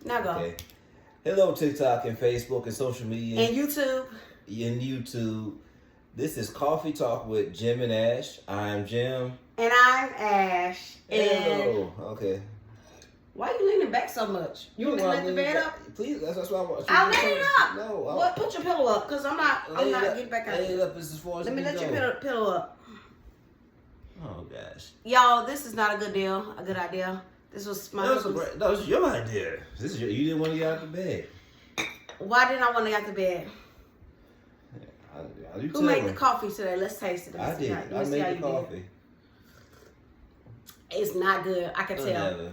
Now go. Okay. Hello, TikTok and Facebook and social media. And YouTube. And YouTube. This is Coffee Talk with Jim and Ash. I'm Jim. And I'm Ash. Hello. Okay. Why are you leaning back so much? You want me to let the bed up? Please, that's what I want you I'll to let do. it up. No. What? Put your pillow up, because I'm not getting back out. Lay it up as far as Let me let your pillow up. Oh, gosh. Y'all, this is not a good idea. This was my husband's. That was your idea. You didn't want to get out of bed. Why didn't I want to get out of bed? Who made the coffee today? Let's taste it. I did. I made the coffee. It's not good. I can tell.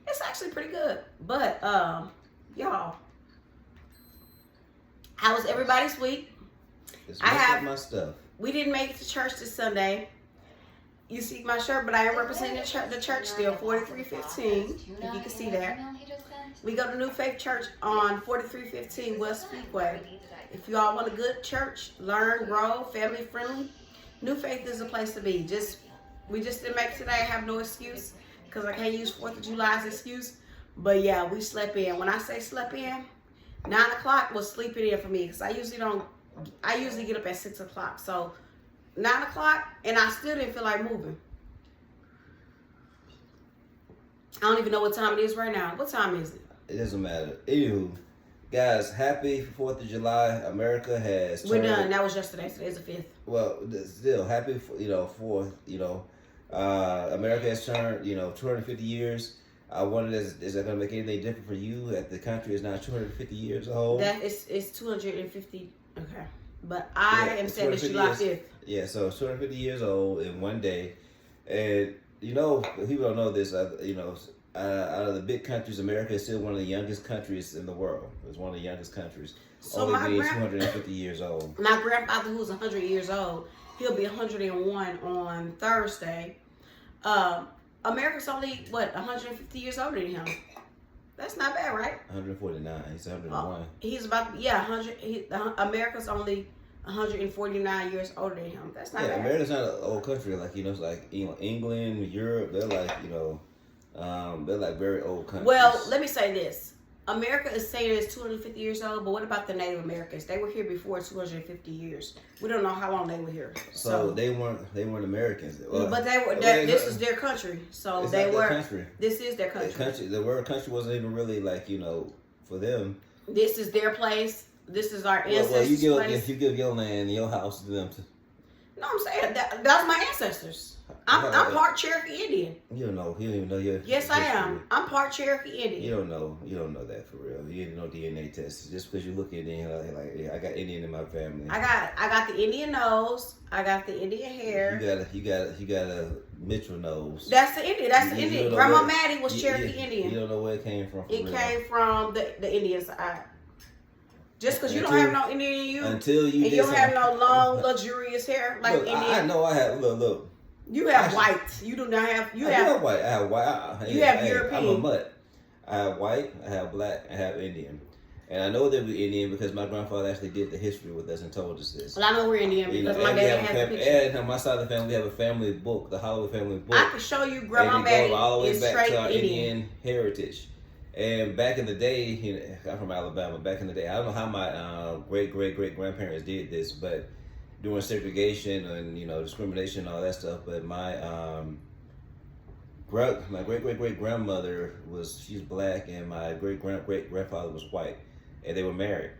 It's actually pretty good. But, y'all, how was everybody's week? I have my stuff. We didn't make it to church this Sunday. You see my shirt, but I am representing the church still, 4315, if you can see that. We go to New Faith Church on 4315 West Speedway. If you all want a good church, learn, grow, family friendly, New Faith is a place to be. We just didn't make it today. I have no excuse because I can't use 4th of July as an excuse. But yeah, we slept in. When I say slept in, 9 o'clock was sleeping in for me because I usually get up at 6 o'clock. So 9 o'clock, and I still didn't feel like moving. I don't even know what time it is right now. What time is it? It doesn't matter. Anywho, guys, happy 4th of July. America has turned. We're done. That was yesterday. Today's the 5th. Well, still, happy, 4th, America has turned, 250 years. I wondered, is that going to make anything different for you that the country is now 250 years old? That is 250. Okay. But I am saying it's July 5th. Yeah, so it's 250 years old in one day. And, people don't know this, out of the big countries, America is still one of the youngest countries in the world. It's one of the youngest countries. So only being 250 years old. My grandfather, who's 100 years old, he'll be 101 on Thursday. America's only, 150 years older than him. That's not bad, right? 149. He's 101. He's about, 100. America's only 149 years older than him. That's not bad. America's not an old country. Like, it's like, England, Europe, they're like, they're like very old countries. Well, let me say this. America is saying it's 250 years old, but what about the Native Americans? They were here before 250 years. We don't know how long they were here. So they weren't Americans. Well, but they were. This is their country. So they were. Country. This is their country. The word country wasn't even really like for them. This is their place. This is our ancestors' place. You give your land, your house to them. No, I'm saying that's my ancestors. I'm part Cherokee Indian. You don't even know your. Yes, I am. I'm part Cherokee Indian. You don't know that for real. You didn't know DNA tests just because you look at it like I got Indian in my family. I got the Indian nose. I got the Indian hair. You got a Mitchell nose. That's the Indian. That's the Indian. Grandma Maddie was Cherokee Indian. You don't know where it came from. It came from the Indian side. Just because you don't have no Indian in you, until you, and you don't have no long, luxurious hair like look, Indian. I know I have. Look. You have white. You do not have. You have white. I have white. You have European. I'm a mutt. I have white. I have black. I have Indian. And I know that we're Indian because my grandfather actually did the history with us and told us this. Well, I know we're Indian because my dad has a picture. And my side of the family, we have a family book, the Holloway family book. I can show you Grandma Maddie all the way is back straight to our Indian heritage. And back in the day, I'm from Alabama. Back in the day, I don't know how my great grandparents did this, but during segregation and discrimination and all that stuff. But my great grandmother she's black, and my great grandfather was white, and they were married.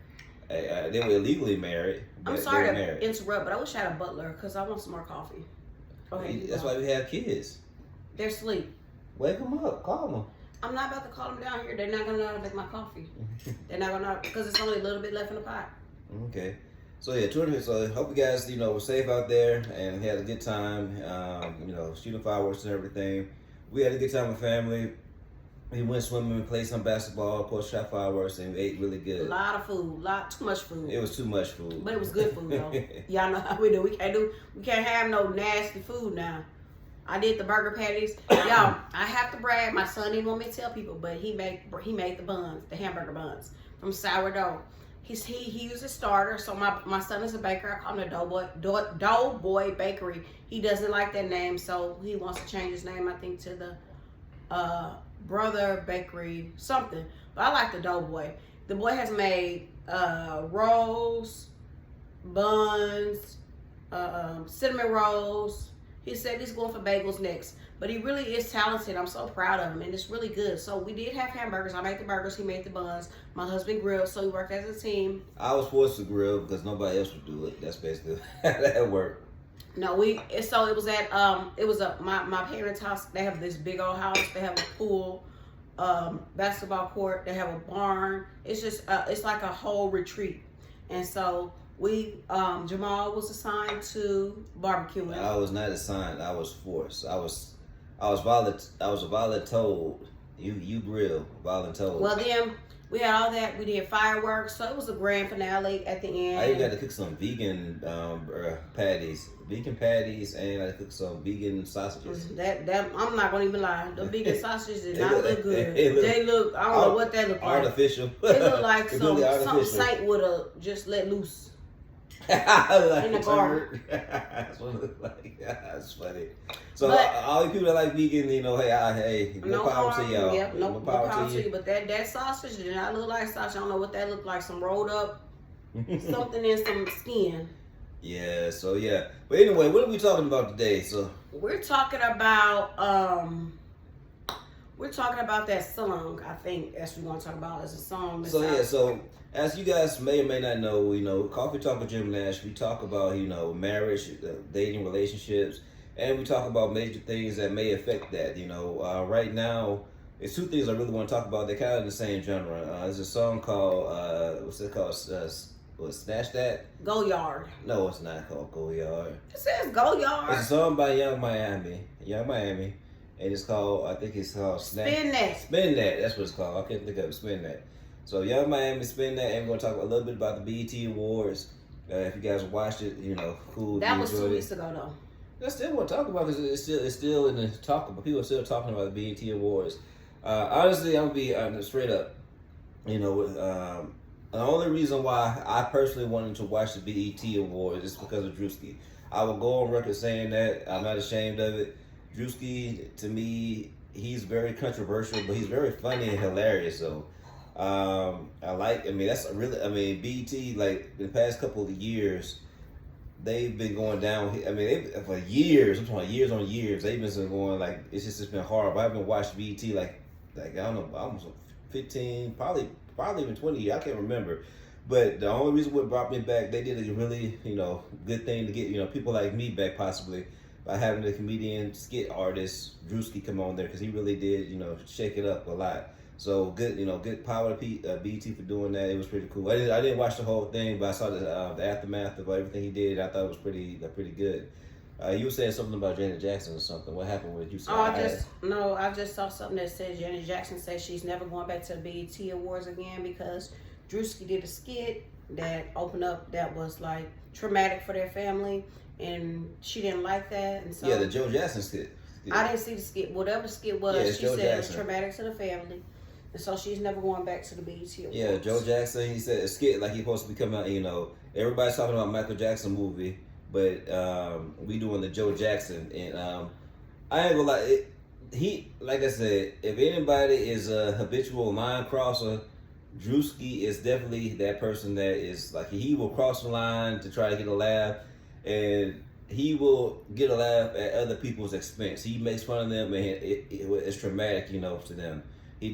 They were illegally married. I'm sorry to interrupt, but I wish I had a butler because I want some more coffee. Okay. That's why we have kids. They're asleep. Wake them up. Call them. I'm not about to call them down here. They're not gonna know how to make my coffee. They're not gonna know because it's only a little bit left in the pot. Okay. So yeah, so hope you guys, were safe out there and had a good time, shooting fireworks and everything. We had a good time with family. We went swimming, played some basketball, of course, shot fireworks, and we ate really good. A lot of food, too much food. It was too much food. But it was good food though. Y'all know how we do. We can't have no nasty food now. I did the burger patties. Y'all, I have to brag. My son didn't want me to tell people, but he made the buns, the hamburger buns from sourdough. He uses starter, so my son is a baker. I call him the Doughboy Bakery. He doesn't like that name, so he wants to change his name, I think, to the Brother Bakery something, but I like the Doughboy. The boy has made rolls, buns, cinnamon rolls. He said he's going for bagels next. But he really is talented. I'm so proud of him, and it's really good. So we did have hamburgers. I made the burgers. He made the buns. My husband grilled, so we worked as a team. I was forced to grill because nobody else would do it. That's basically how that worked. No, so it was at my parents' house. They have this big old house. They have a pool, basketball court. They have a barn. It's just it's like a whole retreat, and so we Jamal was assigned to barbecuing. I was not assigned. I was forced. I was voluntold. You grill, voluntold. Well, then we had all that. We did fireworks, so it was a grand finale at the end. I even got to cook some vegan patties, and I cooked some vegan sausages. That I'm not gonna even lie. The vegan sausages did not look good. They look I don't know what they look like. Artificial. They look like some saint would have just let loose. Like in the garden. That's what it looked like. That's funny. So all you people that like vegan, hey, no power to y'all. Yep, no power to you. But that sausage did not look like sausage. I don't know what that looked like. Some rolled up something in some skin. Yeah. So yeah. But anyway, what are we talking about today? So we're talking about that song. I think that's what we're gonna talk about as a song. So as you guys may or may not know, Coffee Talk with Jim Nash, we talk about, marriage, dating, relationships, and we talk about major things that may affect that. Right now, it's two things I really want to talk about. They're kind of in the same genre. There's a song called, what's it called? Snatch That? Go Yard. No, it's not called Go Yard. It says Go Yard. It's a song by Young Miami. And it's called, I think it's called Spin That. Spin That, that's what it's called. I can't think of it, Spin That. So Young Miami, Spin That, and we're going to talk a little bit about the BET Awards. If you guys watched it, cool. That was 2 weeks ago, though. I still want to talk about it because it's still in the talk, but people are still talking about the BET Awards. Honestly, I'm going to be straight up. The only reason why I personally wanted to watch the BET Awards is because of Drewski. I will go on record saying that. I'm not ashamed of it. Drewski, to me, he's very controversial, but he's very funny and hilarious. So, BET, like, the past couple of years, they've been going down. For years, I'm talking years on years, they've been going, like, it's been horrible. I haven't watched BET, like I don't know, almost 15, probably even 20 years. I can't remember. But the only reason what brought me back, they did a really, good thing to get, people like me back possibly by having the comedian skit artist Drewski come on there because he really did, shake it up a lot. So good, good power to BET for doing that. It was pretty cool. I didn't watch the whole thing, but I saw the aftermath of everything he did. I thought it was pretty good. You were saying something about Janet Jackson or something. What happened with you? I just saw something that said Janet Jackson says she's never going back to the BET Awards again because Drewski did a skit that opened up that was like traumatic for their family, and she didn't like that. And so the Joe Jackson skit. Yeah. I didn't see the skit. Whatever skit was, she Joe said Jackson. It was traumatic to the family. And so she's never going back to the BET Awards. Yeah, Joe Jackson, he said a skit like he's supposed to be coming out, everybody's talking about Michael Jackson movie, but we doing the Joe Jackson. And I ain't gonna lie, like I said, if anybody is a habitual line crosser, Drewski is definitely that person that is like, he will cross the line to try to get a laugh, and he will get a laugh at other people's expense. He makes fun of them, and it's traumatic, to them. He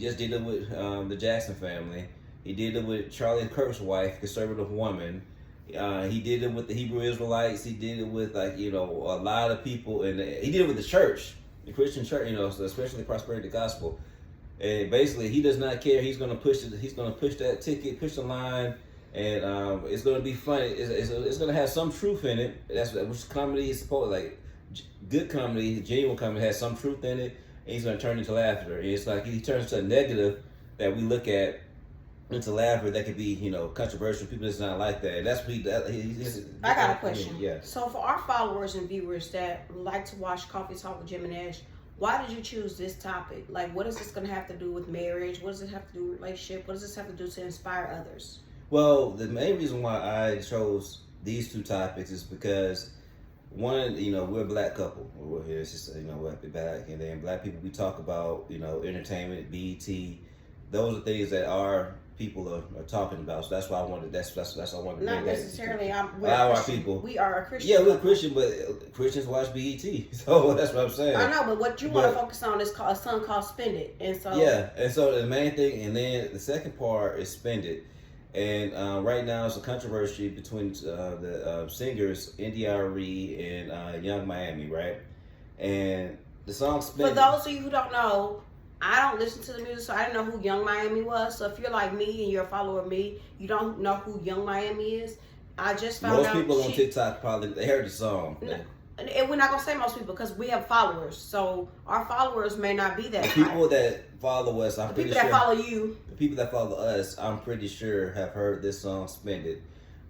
just did it with the Jackson family. He did it with Charlie Kirk's wife, conservative woman. He did it with the Hebrew Israelites. He did it with a lot of people, and he did it with the church, the Christian church. So especially Prosperity Gospel. And basically, he does not care. He's gonna push it. He's gonna push that ticket, push the line, and it's gonna be funny. It's gonna have some truth in it. That's which comedy is supposed like. Good comedy, genuine comedy has some truth in it. And he's going to turn into laughter. It's like he turns to a negative that we look at into laughter that could be, controversial. People that's not like that. And that's what I got a question. Yeah. So for our followers and viewers that like to watch Coffee Talk with Jim and Nash, why did you choose this topic? Like, what is this going to have to do with marriage? What does it have to do with relationship? What does this have to do to inspire others? Well, the main reason why I chose these two topics is because one, we're a black couple. We're here. It's just, we're black, and then black people. We talk about, entertainment, BET. Those are things that our people are talking about. So that's why I wanted. That's I wanted. Not necessarily. Our people. We are a Christian. Yeah, we're Christian, but Christians watch BET. So that's what I'm saying. I know, but what you want to focus on is a song called "Spend It," and so and so the main thing, and then the second part is "Spend It." And right now it's a controversy between the singers India.Arie and Young Miami, right? And the song "Spend It." For those of you who don't know, I don't listen to the music, so I didn't know who Young Miami was. So if you're like me and you're a follower of me, you don't know who Young Miami is. I just found most out. Most people on TikTok probably they heard the song. And we're not gonna say most people because we have followers, so our followers may not be that. The people that follow us, I'm pretty sure. People that follow you. The people that follow us, I'm pretty sure have heard this song "Spend It"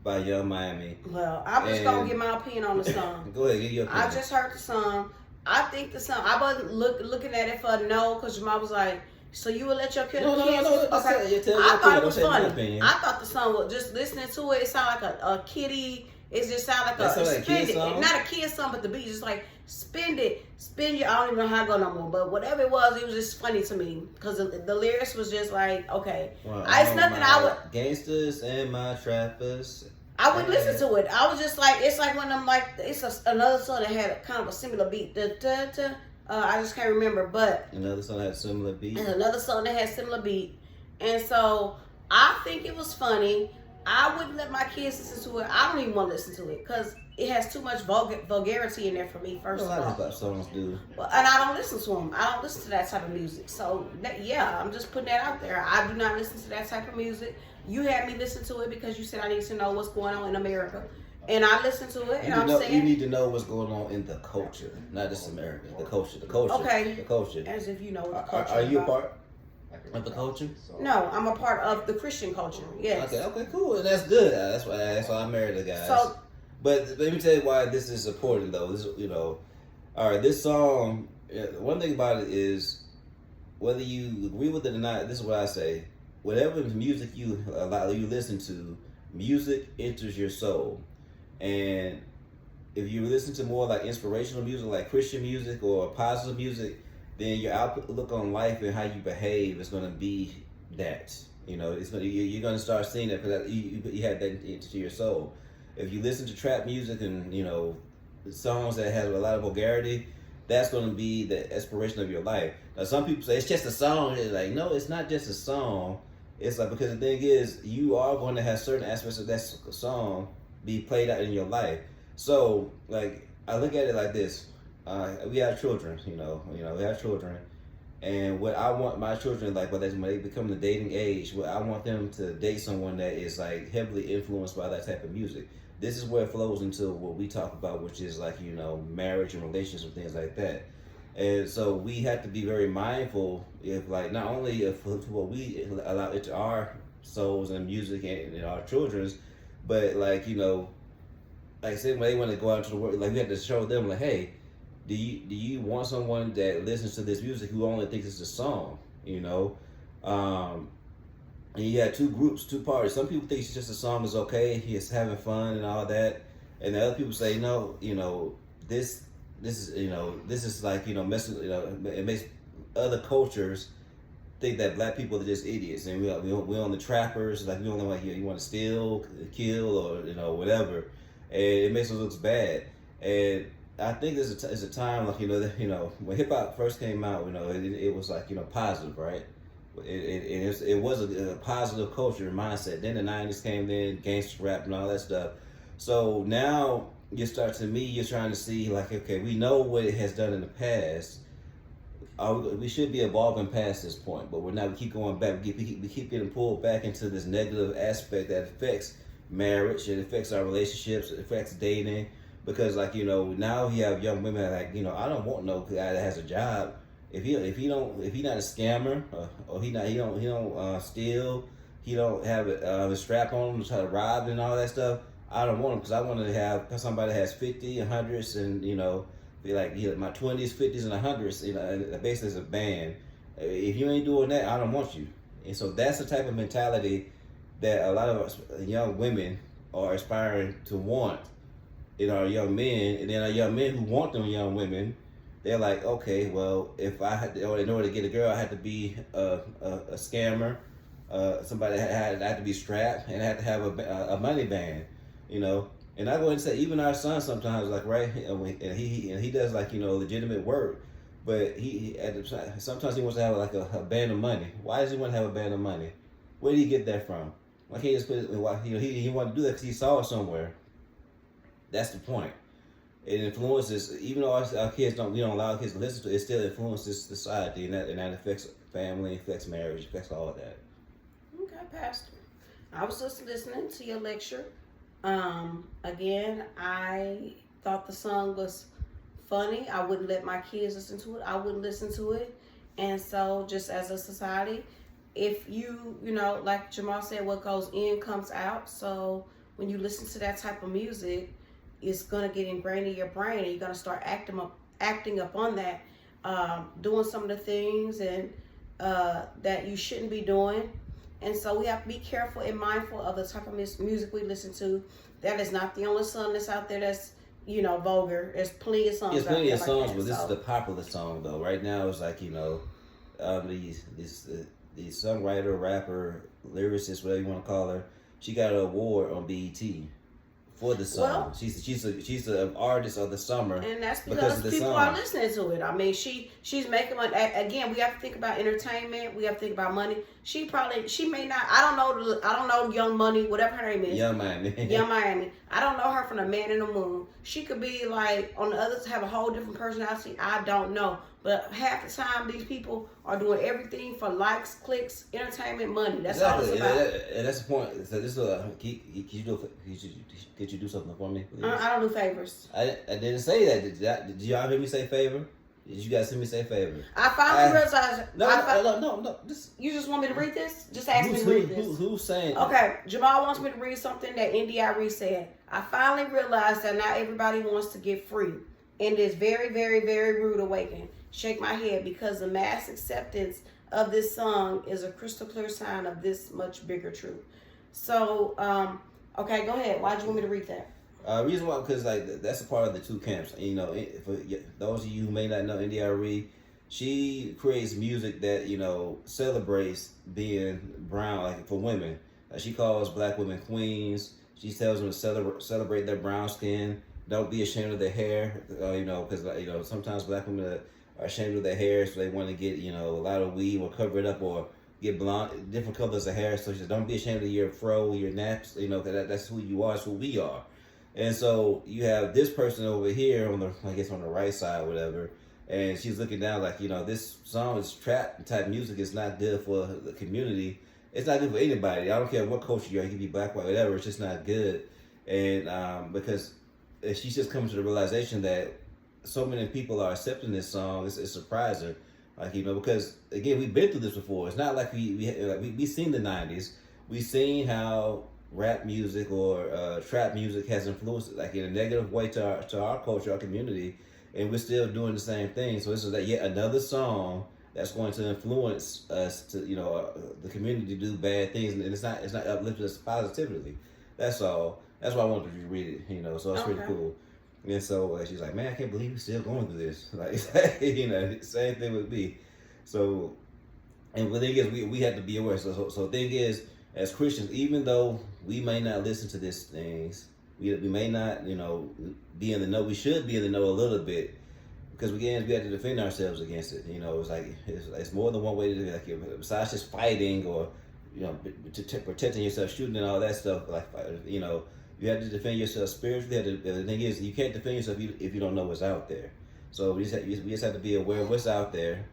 by Young Miami. Well, I'm just gonna give my opinion on the song. Go ahead, give your opinion. I just heard the song. I think the song. I wasn't looking at it for a no because your mom was like, "So you would let your kids?" No. Okay. I thought it was funny. I thought the song was just listening to it. It sounded like a kiddie. It just sounded like spend it. Not a kid song, but the beat just like spend it, spend it. I don't even know how to go no more. But whatever it was just funny to me because the lyrics was just like okay. Well, it's nothing I would. Gangsters and my trappers. I wouldn't listen to it. I was just like, it's like one of them, like, it's another song that had kind of a similar beat. I just can't remember, but. Another song that had a similar beat? And another song that had similar beat. And so, I think it was funny. I wouldn't let my kids listen to it. I don't even want to listen to it because it has too much vulgarity in there for me, first of all. A lot of hip-hop songs do. Well, and I don't listen to them. I don't listen to that type of music. So, I'm just putting that out there. I do not listen to that type of music. You had me listen to it because you said I need to know what's going on in America. And I listened to it, you need to know what's going on in the culture, not just America. The culture. Okay. The culture. As if you know what the culture Are you a part of the culture? No, I'm a part of the Christian culture. Yes. Okay, cool. And that's good. That's why I married the guy. So, but let me tell you why this is important, though. All right, this song. One thing about it is, whether you agree with it or not, this is what I say. Whatever music you listen to, music enters your soul. And if you listen to more like inspirational music, like Christian music or positive music, then your outlook on life and how you behave is going to be that. You're going to start seeing that because you have that into your soul. If you listen to trap music and songs that have a lot of vulgarity, that's going to be the inspiration of your life. Now, some people say it's just a song. It's like, no, it's not just a song. It's like, because the thing is, you are going to have certain aspects of that song be played out in your life. So, like, I look at it like this. We have children, we have children. And what I want my children, like, when they become the dating age, I want them to date someone that is, like, heavily influenced by that type of music. This is where it flows into what we talk about, which is, like, marriage and relationships and things like that. And so we have to be very mindful if, like, not only of what we allow into our souls and music and our children's, but, like, like I said, when they want to go out into the world, like, we have to show them, like, hey, do you want someone that listens to this music who only thinks it's a song, And you have two groups, two parties. Some people think it's just a song is okay, he's having fun and all that. And the other people say, no, this is like, messing, it makes other cultures think that black people are just idiots. And we're on the trappers, like, we only like, you want to steal, kill, or, whatever. And it makes us look bad. And I think there's a time, like, when hip hop first came out, it was like, positive, right? It was a positive culture mindset. Then the 90s came in, gangster rap and all that stuff. So now you're trying to see, like, okay, we know what it has done in the past. We should be evolving past this point, but we keep going back. We keep getting pulled back into this negative aspect that affects marriage, it affects our relationships, it affects dating. Because, like, now you have young women like, I don't want no guy that has a job. If he not a scammer, or he don't steal, he don't have a strap on him to try to rob and all that stuff, I don't want him, because I want to have somebody that has 50, 100s, and be like, my 20s, 50s, and 100s. Basically, it's a band. If you ain't doing that, I don't want you. And so that's the type of mentality that a lot of young women are aspiring to want. in our young men, and then our young men who want them young women, they're like, okay, well, if I had to, or in order to get a girl, I had to be a scammer, somebody had to be strapped, and had to have a money band, you know. And I go ahead and say, even our son sometimes, like, right, and he does, like, you know, legitimate work, but he at the time, sometimes he wants to have like a band of money. Why does he want to have a band of money? Where did he get that from? Why can't he just put it? Why, you know, he wanted to do that because he saw it somewhere. That's the point. It influences, even though our kids we don't allow our kids to listen to it, it still influences society, and that affects family, affects marriage, affects all of that. Okay, Pastor. I was just listening to your lecture. Again, I thought the song was funny. I wouldn't let my kids listen to it. I wouldn't listen to it. And so, just as a society, if you know, like Jamal said, what goes in comes out. So when you listen to that type of music, it's gonna get ingrained in your brain, and you're gonna start acting up on that, doing some of the things and that you shouldn't be doing. And so we have to be careful and mindful of the type of music we listen to. That is not the only song that's out there that's, you know, vulgar. There's plenty of songs. There's plenty of songs, like but this is the popular song though. Right now, it's like, you know, these songwriter, rapper, lyricist, whatever you want to call her. She got an award on BET for the song. Well, she's the artist of the summer, and that's because people are listening to it. I mean, she's making money. Again, we have to think about entertainment. We have to think about money. She may not. I don't know Young Money, whatever her name is. Young Miami. Young Miami. I don't know her from the Man in the Moon. She could be like on the others, have a whole different personality. I don't know. But half the time, these people are doing everything for likes, clicks, entertainment, money. That's all it's about. And that's the point. So this is could you do something for me, please? I don't do favors. I didn't say that. Did y'all hear me say favor? Did you guys hear me say favor? I finally realized. No. You just want me to read this? Just ask me to read this. Who's saying? Okay, Jamal wants me to read something that NDIRE said. I finally realized that not everybody wants to get free. And this very, very, very rude awakening. Shake my head, because the mass acceptance of this song is a crystal clear sign of this much bigger truth. So, okay, go ahead. Why'd you want me to read that? Reason why, because like that's a part of the two camps. You know, for those of you who may not know NDIRE, she creates music that, you know, celebrates being brown, like for women. She calls black women queens. She tells them to celebrate their brown skin. Don't be ashamed of their hair. You know, because you know sometimes black women are ashamed of their hair, so they want to get, you know, a lot of weave or cover it up or get blonde, different colors of hair. So she says, don't be ashamed of your fro, your naps. You know, that's who you are. That's who we are. And so you have this person over here on the right side, whatever, and she's looking down like, you know, this song is trap type music. It's not good for the community. It's not good for anybody. I don't care what culture you are. You can be black, white, whatever. It's just not good. And because she's just coming to the realization that so many people are accepting this song. It's surprising. Like, you know, because again, we've been through this before. It's not like we seen the 90s. We've seen how rap music or trap music has influenced, like, in a negative way to our culture, our community, and we're still doing the same thing. So this is yet another song that's going to influence us to, you know, the community to do bad things, and it's not uplifting us positively. That's all. That's why I wanted to read it, you know. So it's pretty cool. And so she's like, man, I can't believe we're still going through this. Like, you know, same thing with me. So, and the thing is, we have to be aware. So the thing is, as Christians, even though we may not listen to these things, we may not, you know, be in the know. We should be in the know a little bit, because again, we have to defend ourselves against it. You know, it's like it's more than one way to do it. Like, besides just fighting or, you know, protecting yourself, shooting and all that stuff. Like, you know, you have to defend yourself spiritually. The thing is, you can't defend yourself if you don't know what's out there. So we just have to be aware of what's out there.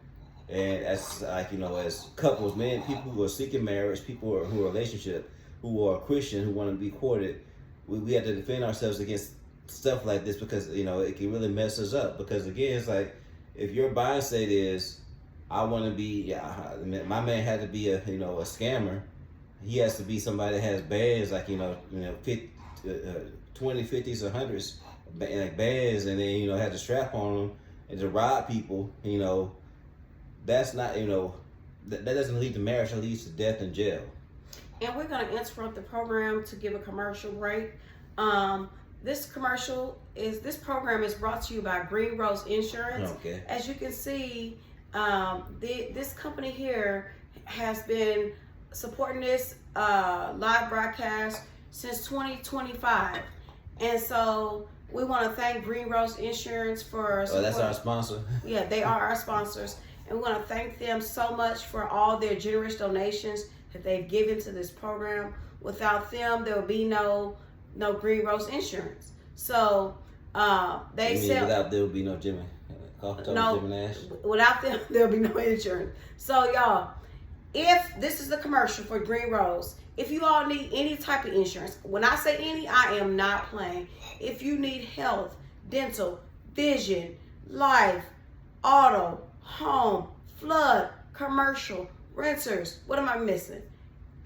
And as, like, you know, as couples, men, people who are seeking marriage, people who are in a relationship, who are Christian, who want to be courted, we have to defend ourselves against stuff like this, because, you know, it can really mess us up. Because again, it's like, if your mindset is, I want to be, my man had to be a scammer. He has to be somebody that has bands, like, 20, 50s, or 100s, like bands, and then, you know, had to strap on them and to rob people, you know. That's not, you know, that doesn't lead to marriage. It leads to death and jail. And we're going to interrupt the program to give a commercial break. this program is brought to you by Green Rose Insurance. Okay. As you can see, this company here has been supporting this live broadcast since 2025, and so we want to thank Green Rose Insurance for Oh, that's our sponsor. Yeah, they are our sponsors, and we want to thank them so much for all their generous donations that they've given to this program. Without them, there would be no Green Rose Insurance. So they sell. Without there would be no Jimmy. Jimmy Nash. Without them, there'll be no insurance. So y'all, if this is the commercial for Green Rose, if you all need any type of insurance, when I say any, I am not playing. If you need health, dental, vision, life, auto, home, flood, commercial, renters, what am I missing?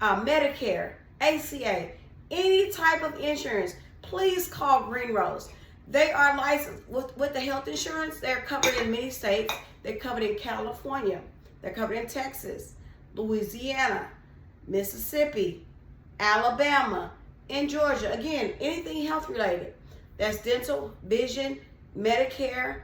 Medicare, ACA, any type of insurance, please call Green Rose. They are licensed with the health insurance. They're covered in many states. They're covered in California. They're covered in Texas, Louisiana, Mississippi, Alabama, and Georgia. Again, anything health related. That's dental, vision, Medicare,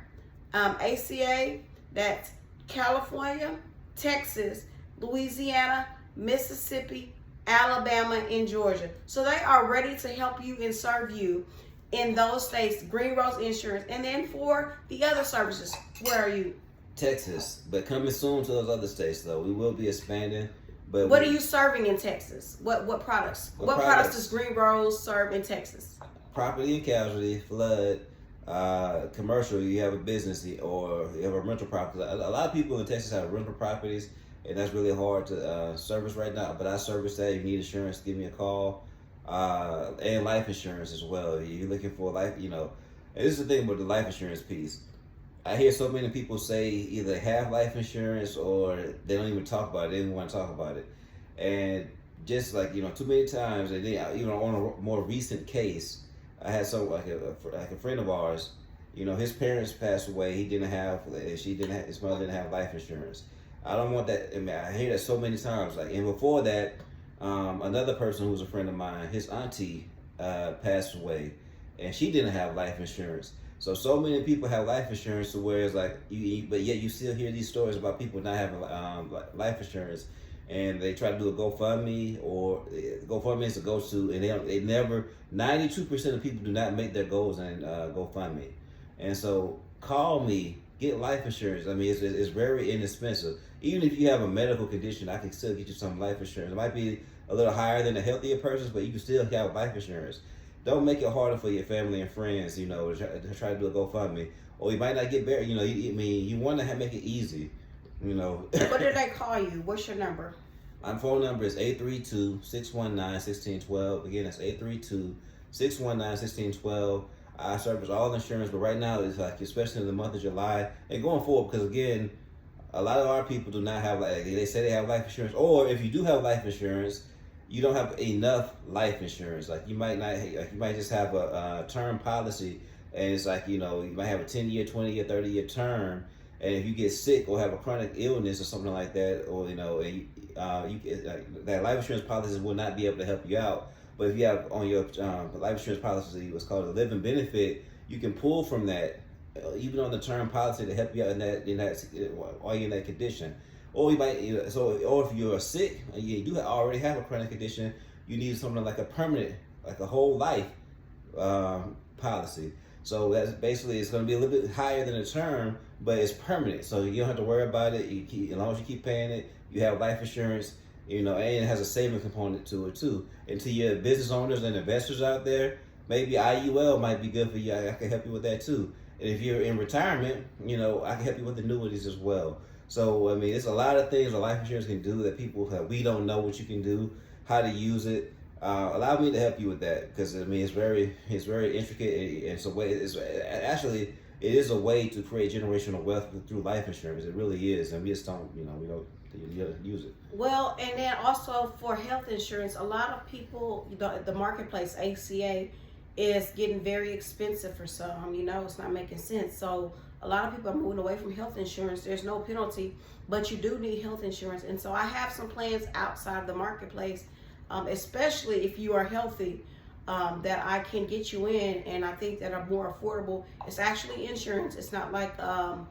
ACA. That's California, Texas, Louisiana, Mississippi, Alabama, and Georgia. So they are ready to help you and serve you in those states, Green Rose Insurance. And then for the other services, where are you? Texas, but coming soon to those other states though. We will be expanding. But what are you serving in Texas? What products? What products does Green Rose serve in Texas? Property and casualty, flood, commercial. You have a business or you have a rental property. A lot of people in Texas have rental properties, and that's really hard to service right now. But I service that. You need insurance, give me a call. And life insurance as well. You're looking for life, and this is the thing with the life insurance piece. I hear so many people say either have life insurance or they don't even talk about it. They don't even want to talk about it. And just like, too many times, and then, on a more recent case, I had like a friend of ours, his parents passed away. His mother didn't have life insurance. I don't want that. I mean, I hear that so many times. And before that, another person who was a friend of mine, his auntie passed away, and she didn't have life insurance. So many people have life insurance to where it's like, but yet you still hear these stories about people not having life insurance, and they try to do a GoFundMe, or GoFundMe is a go-to, and they never, 92% of people do not make their goals in GoFundMe. And so call me, get life insurance. I mean, it's very inexpensive. Even if you have a medical condition, I can still get you some life insurance. It might be a little higher than a healthier person, but you can still have life insurance. Don't make it harder for your family and friends, to try to do a GoFundMe. Or you might not get better, you want to make it easy, What do they call you? What's your number? My phone number is 832-619-1612. Again, that's 832-619-1612. I service all insurance, but right now it's like, especially in the month of July and going forward, because again, a lot of our people do not have, they say they have life insurance, or if you do have life insurance, you don't have enough life insurance. Like you might just have a term policy, and it's like, you might have a 10-year, 20-year, 30-year term, and if you get sick or have a chronic illness or something like that, or that life insurance policy will not be able to help you out. But if you have on your life insurance policy what's called a living benefit, you can pull from that, even on the term policy, to help you out while you're in that condition. Or you might, or if you're sick and you do already have a chronic condition, you need something like a permanent, like a whole life policy. So that's basically, it's going to be a little bit higher than a term, but it's permanent. So you don't have to worry about it. As long as you keep paying it, you have life insurance, and it has a saving component to it too. And to your business owners and investors out there, maybe IUL might be good for you. I can help you with that too. And if you're in retirement, I can help you with annuities as well. So, I mean, there's a lot of things that life insurance can do that we don't know what you can do, how to use it. Allow me to help you with that, because, I mean, it's very intricate. And so it is a way to create generational wealth through life insurance. It really is. And we just don't, we don't use it. Well, and then also for health insurance, a lot of people, the marketplace, ACA, is getting very expensive for some. It's not making sense. So a lot of people are moving away from health insurance. There's no penalty, but you do need health insurance. And so I have some plans outside of the marketplace, especially if you are healthy. that I can get you in, and I think that are more affordable. It's actually insurance. It's not like an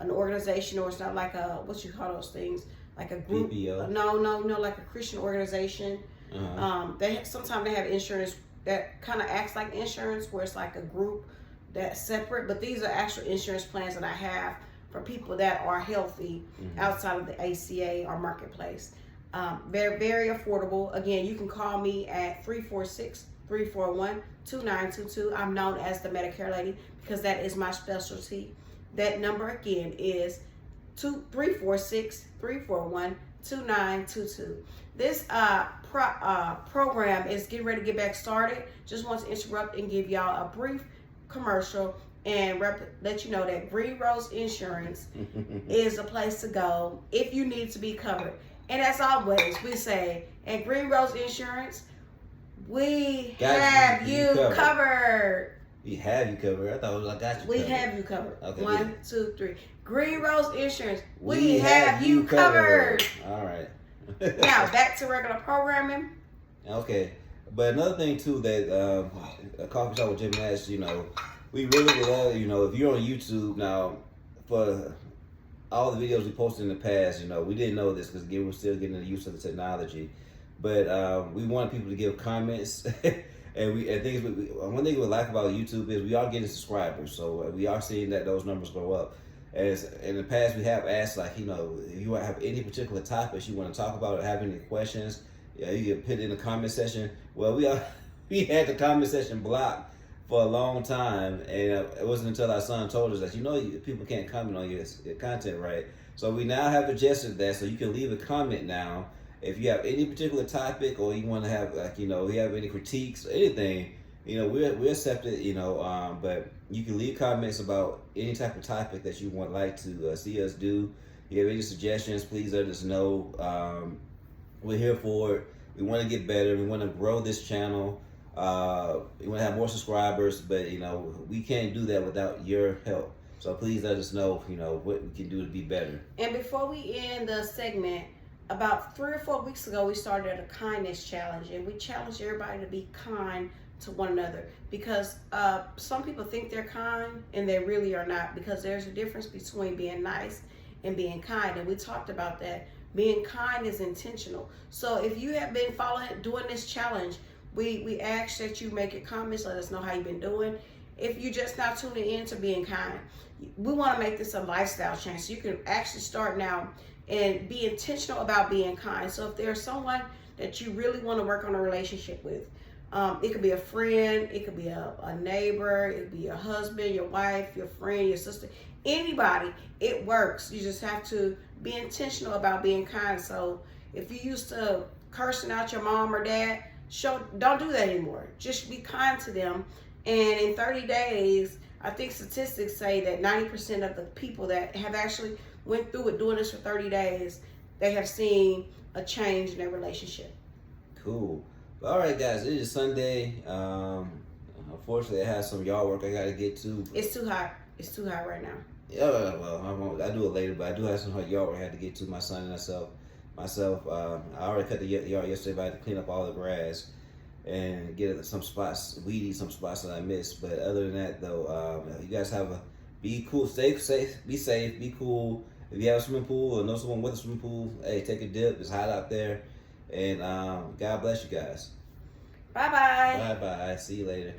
organization, or it's not like a, what you call those things, like a group. PPO? No, like a Christian organization. Sometimes they have insurance that kind of acts like insurance, where it's like a group that's separate. But these are actual insurance plans that I have for people that are healthy outside of the ACA or marketplace. Very, very affordable. Again, you can call me at 346-341-2922. I'm known as the Medicare lady because that is my specialty. That number again is 346-341-2922. This program is getting ready to get back started. Just want to interrupt and give y'all a brief commercial and let you know that Green Rose Insurance is a place to go if you need to be covered. And as always, we say at Green Rose Insurance, we have you covered. We have you covered. I thought it was I got you we covered. Have you covered. Okay, 1, 2, 3. Green Rose Insurance, we have you covered. All right. Now back to regular programming. Okay, but another thing too that a coffee shop with Jim Nash, you know, we really would love, you know, if you're on YouTube now, for all the videos we posted in the past, you know, we didn't know this because we're still getting the use of the technology, but we want people to give comments. And one thing we like about YouTube is we are getting subscribers, so we are seeing that those numbers go up. As in the past, we have asked, like, you know, if you have any particular topics you want to talk about or have any questions, yeah, you can put it in the comment section. Well, we had the comment section blocked for a long time, and it wasn't until our son told us that, you know, people can't comment on your content, right? So we now have adjusted that, so you can leave a comment now if you have any particular topic, or you want to have, like, you know, you have any critiques or anything. You know, we accept it, you know, but you can leave comments about any type of topic that you want to see us do. If you have any suggestions, please let us know. We're here for it. We want to get better. We want to grow this channel. We want to have more subscribers, but, you know, we can't do that without your help. So please let us know, you know, what we can do to be better. And before we end the segment, about 3 or 4 weeks ago, we started a kindness challenge, and we challenged everybody to be kind to one another, because some people think they're kind and they really are not, because there's a difference between being nice and being kind. And we talked about that. Being kind is intentional. So if you have been doing this challenge, we ask that you make your comments, let us know how you've been doing. If you're just not tuning in to being kind, we want to make this a lifestyle change. So you can actually start now and be intentional about being kind. So if there's someone that you really want to work on a relationship with, it could be a friend, it could be a neighbor, it could be your husband, your wife, your friend, your sister, anybody, it works. You just have to be intentional about being kind. So if you used to cursing out your mom or dad, don't do that anymore. Just be kind to them. And in 30 days, I think statistics say that 90% of the people that have actually went through it doing this for 30 days, they have seen a change in their relationship. Cool. All right, guys, it is Sunday. Unfortunately, I have some yard work I got to get to. It's too hot. It's too hot right now. Yeah, well, I do it later, but I do have some yard work I had to get to, my son and myself. I already cut the yard yesterday, but I had to clean up all the grass and get some spots, weedy some spots that I missed. But other than that, though, you guys be cool, be safe, be cool. If you have a swimming pool or know someone with a swimming pool, hey, take a dip. It's hot out there. And God bless you guys. Bye-bye. Bye-bye. See you later.